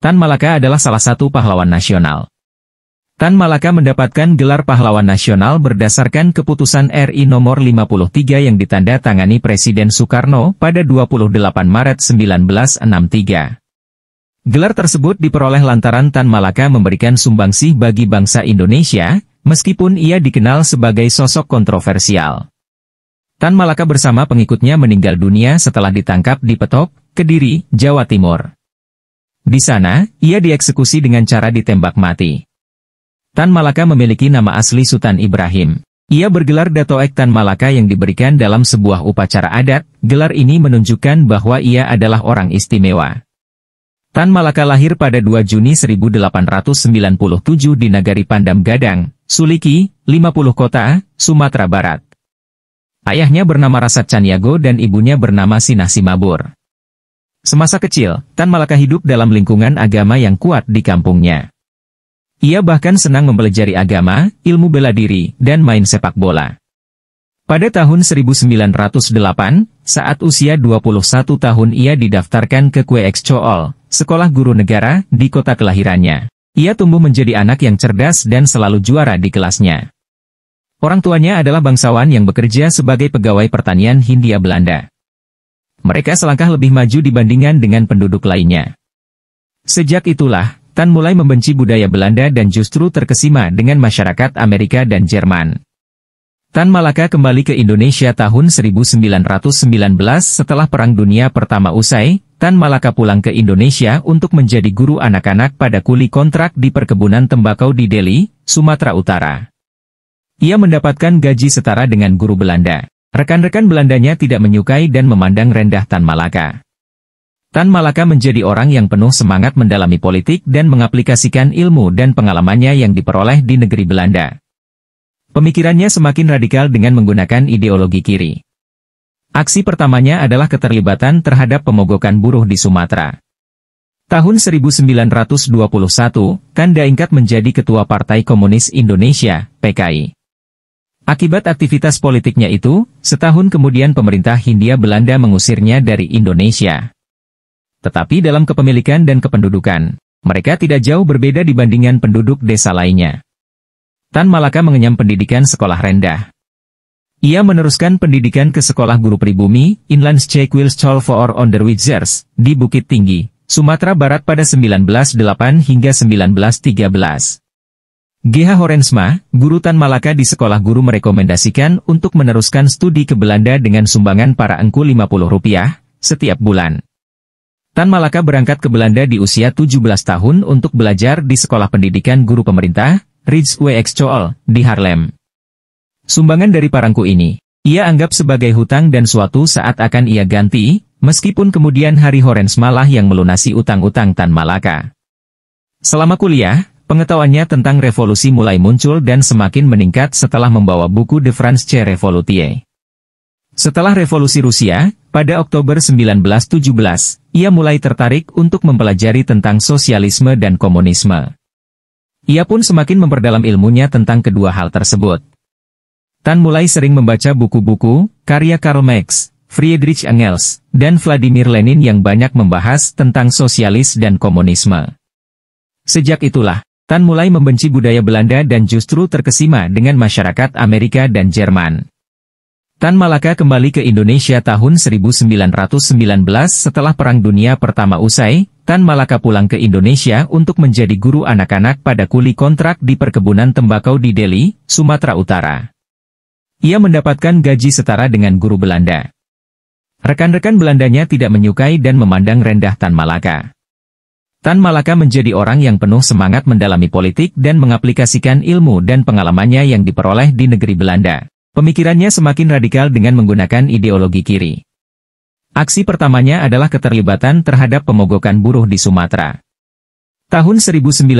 Tan Malaka adalah salah satu pahlawan nasional. Tan Malaka mendapatkan gelar pahlawan nasional berdasarkan keputusan RI nomor 53 yang ditandatangani Presiden Soekarno pada 28 Maret 1963. Gelar tersebut diperoleh lantaran Tan Malaka memberikan sumbangsih bagi bangsa Indonesia, meskipun ia dikenal sebagai sosok kontroversial. Tan Malaka bersama pengikutnya meninggal dunia setelah ditangkap di Petok, Kediri, Jawa Timur. Di sana, ia dieksekusi dengan cara ditembak mati. Tan Malaka memiliki nama asli Sultan Ibrahim. Ia bergelar Dato' Tan Malaka yang diberikan dalam sebuah upacara adat. Gelar ini menunjukkan bahwa ia adalah orang istimewa. Tan Malaka lahir pada 2 Juni 1897 di Nagari Pandam Gadang, Suliki, 50 Kota, Sumatera Barat. Ayahnya bernama Rasat Caniago dan ibunya bernama Sinah Simabur. Semasa kecil, Tan Malaka hidup dalam lingkungan agama yang kuat di kampungnya. Ia bahkan senang mempelajari agama, ilmu bela diri, dan main sepak bola. Pada tahun 1908, saat usia 21 tahun ia didaftarkan ke Kweeks Chool, sekolah guru negara, di kota kelahirannya. Ia tumbuh menjadi anak yang cerdas dan selalu juara di kelasnya. Orang tuanya adalah bangsawan yang bekerja sebagai pegawai pertanian Hindia Belanda. Mereka selangkah lebih maju dibandingkan dengan penduduk lainnya. Sejak itulah, Tan mulai membenci budaya Belanda dan justru terkesima dengan masyarakat Amerika dan Jerman. Tan Malaka kembali ke Indonesia tahun 1919 setelah Perang Dunia Pertama usai. Tan Malaka pulang ke Indonesia untuk menjadi guru anak-anak pada kuli kontrak di perkebunan tembakau di Delhi, Sumatera Utara. Ia mendapatkan gaji setara dengan guru Belanda. Rekan-rekan Belandanya tidak menyukai dan memandang rendah Tan Malaka. Tan Malaka menjadi orang yang penuh semangat mendalami politik dan mengaplikasikan ilmu dan pengalamannya yang diperoleh di negeri Belanda. Pemikirannya semakin radikal dengan menggunakan ideologi kiri. Aksi pertamanya adalah keterlibatan terhadap pemogokan buruh di Sumatera. Tahun 1921, Tan Daengkat menjadi Ketua Partai Komunis Indonesia, PKI. Akibat aktivitas politiknya itu, setahun kemudian pemerintah Hindia Belanda mengusirnya dari Indonesia. Tetapi dalam kepemilikan dan kependudukan, mereka tidak jauh berbeda dibandingkan penduduk desa lainnya. Tan Malaka mengenyam pendidikan sekolah rendah. Ia meneruskan pendidikan ke sekolah guru pribumi, Inland School for Onderwijzers, di Bukit Tinggi, Sumatera Barat pada 1908 hingga 1913. G.H. Horensma, guru Tan Malaka di sekolah guru merekomendasikan untuk meneruskan studi ke Belanda dengan sumbangan para engku Rp50 setiap bulan. Tan Malaka berangkat ke Belanda di usia 17 tahun untuk belajar di Sekolah Pendidikan Guru Pemerintah, Rijksweeks Chool, di Haarlem. Sumbangan dari parangku ini, ia anggap sebagai hutang dan suatu saat akan ia ganti, meskipun kemudian Hari Horensma lah yang melunasi utang-utang Tan Malaka. Selama kuliah, pengetahuannya tentang revolusi mulai muncul dan semakin meningkat setelah membawa buku De Franse Revolutie. Setelah revolusi Rusia, pada Oktober 1917, ia mulai tertarik untuk mempelajari tentang sosialisme dan komunisme. Ia pun semakin memperdalam ilmunya tentang kedua hal tersebut. Tan mulai sering membaca buku-buku, karya Karl Marx, Friedrich Engels, dan Vladimir Lenin yang banyak membahas tentang sosialis dan komunisme. Sejak itulah, Tan mulai membenci budaya Belanda dan justru terkesima dengan masyarakat Amerika dan Jerman. Tan Malaka kembali ke Indonesia tahun 1919 setelah Perang Dunia Pertama usai. Tan Malaka pulang ke Indonesia untuk menjadi guru anak-anak pada kuli kontrak di perkebunan tembakau di Delhi, Sumatera Utara. Ia mendapatkan gaji setara dengan guru Belanda. Rekan-rekan Belandanya tidak menyukai dan memandang rendah Tan Malaka. Tan Malaka menjadi orang yang penuh semangat mendalami politik dan mengaplikasikan ilmu dan pengalamannya yang diperoleh di negeri Belanda. Pemikirannya semakin radikal dengan menggunakan ideologi kiri. Aksi pertamanya adalah keterlibatan terhadap pemogokan buruh di Sumatera. Tahun 1921,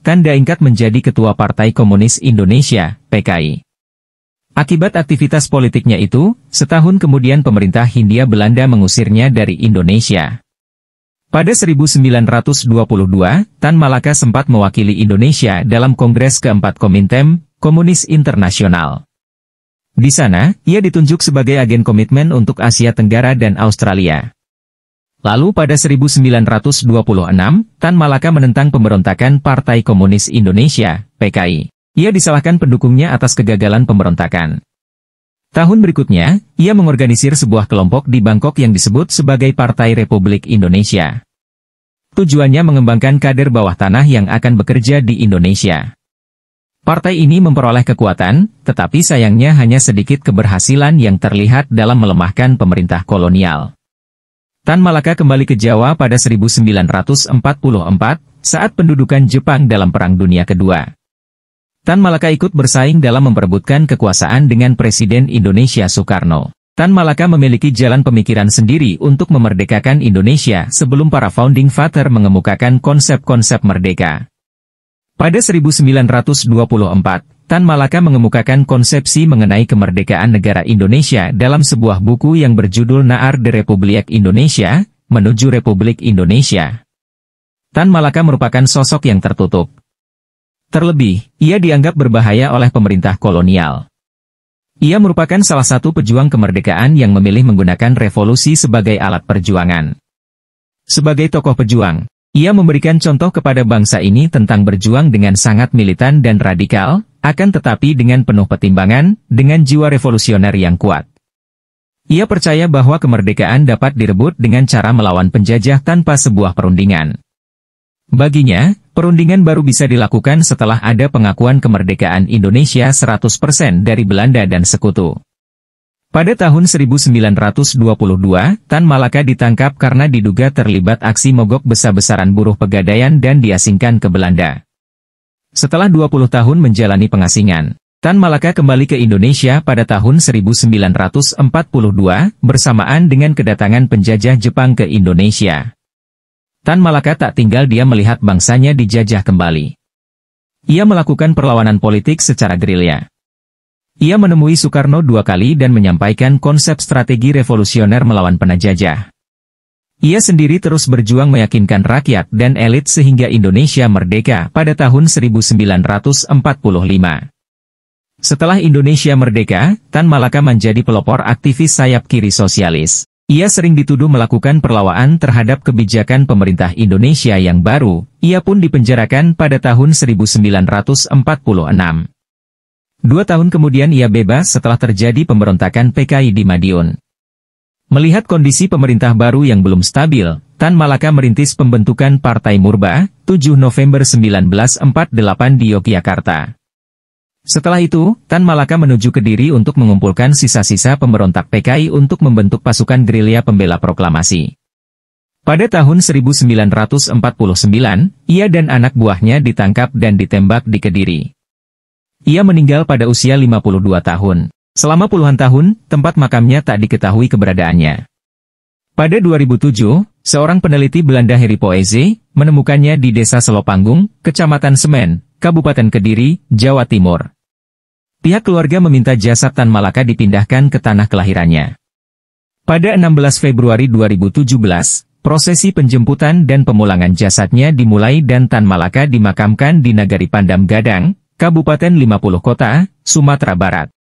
Tan Daengkat menjadi Ketua Partai Komunis Indonesia, PKI. Akibat aktivitas politiknya itu, setahun kemudian pemerintah Hindia Belanda mengusirnya dari Indonesia. Pada 1922, Tan Malaka sempat mewakili Indonesia dalam Kongres keempat Komintern Komunis Internasional. Di sana, ia ditunjuk sebagai agen komitmen untuk Asia Tenggara dan Australia. Lalu pada 1926, Tan Malaka menentang pemberontakan Partai Komunis Indonesia, PKI. Ia disalahkan pendukungnya atas kegagalan pemberontakan. Tahun berikutnya, ia mengorganisir sebuah kelompok di Bangkok yang disebut sebagai Partai Republik Indonesia. Tujuannya mengembangkan kader bawah tanah yang akan bekerja di Indonesia. Partai ini memperoleh kekuatan, tetapi sayangnya hanya sedikit keberhasilan yang terlihat dalam melemahkan pemerintah kolonial. Tan Malaka kembali ke Jawa pada 1944, saat pendudukan Jepang dalam Perang Dunia Kedua. Tan Malaka ikut bersaing dalam memperebutkan kekuasaan dengan Presiden Indonesia Soekarno. Tan Malaka memiliki jalan pemikiran sendiri untuk memerdekakan Indonesia sebelum para founding father mengemukakan konsep-konsep merdeka. Pada 1924, Tan Malaka mengemukakan konsepsi mengenai kemerdekaan negara Indonesia dalam sebuah buku yang berjudul Naar de Republiek Indonesia, Menuju Republik Indonesia. Tan Malaka merupakan sosok yang tertutup. Terlebih, ia dianggap berbahaya oleh pemerintah kolonial. Ia merupakan salah satu pejuang kemerdekaan yang memilih menggunakan revolusi sebagai alat perjuangan. Sebagai tokoh pejuang, ia memberikan contoh kepada bangsa ini tentang berjuang dengan sangat militan dan radikal, akan tetapi dengan penuh pertimbangan, dengan jiwa revolusioner yang kuat. Ia percaya bahwa kemerdekaan dapat direbut dengan cara melawan penjajah tanpa sebuah perundingan. Baginya, perundingan baru bisa dilakukan setelah ada pengakuan kemerdekaan Indonesia 100% dari Belanda dan Sekutu. Pada tahun 1922, Tan Malaka ditangkap karena diduga terlibat aksi mogok besar-besaran buruh Pegadaian dan diasingkan ke Belanda. Setelah 20 tahun menjalani pengasingan, Tan Malaka kembali ke Indonesia pada tahun 1942 bersamaan dengan kedatangan penjajah Jepang ke Indonesia. Tan Malaka tak tinggal diam melihat bangsanya dijajah kembali. Ia melakukan perlawanan politik secara gerilya. Ia menemui Soekarno 2 kali dan menyampaikan konsep strategi revolusioner melawan penjajah. Ia sendiri terus berjuang meyakinkan rakyat dan elit sehingga Indonesia merdeka pada tahun 1945. Setelah Indonesia merdeka, Tan Malaka menjadi pelopor aktivis sayap kiri sosialis. Ia sering dituduh melakukan perlawanan terhadap kebijakan pemerintah Indonesia yang baru. Ia pun dipenjarakan pada tahun 1946. 2 tahun kemudian ia bebas setelah terjadi pemberontakan PKI di Madiun. Melihat kondisi pemerintah baru yang belum stabil, Tan Malaka merintis pembentukan Partai Murba, 7 November 1948 di Yogyakarta. Setelah itu, Tan Malaka menuju Kediri untuk mengumpulkan sisa-sisa pemberontak PKI untuk membentuk pasukan gerilya pembela proklamasi. Pada tahun 1949, ia dan anak buahnya ditangkap dan ditembak di Kediri. Ia meninggal pada usia 52 tahun. Selama puluhan tahun, tempat makamnya tak diketahui keberadaannya. Pada 2007, seorang peneliti Belanda Harry Poeze menemukannya di Desa Selopanggung, Kecamatan Semen, Kabupaten Kediri, Jawa Timur. Pihak keluarga meminta jasad Tan Malaka dipindahkan ke tanah kelahirannya. Pada 16 Februari 2017, prosesi penjemputan dan pemulangan jasadnya dimulai dan Tan Malaka dimakamkan di Nagari Pandam Gadang, Kabupaten 50 Kota, Sumatera Barat.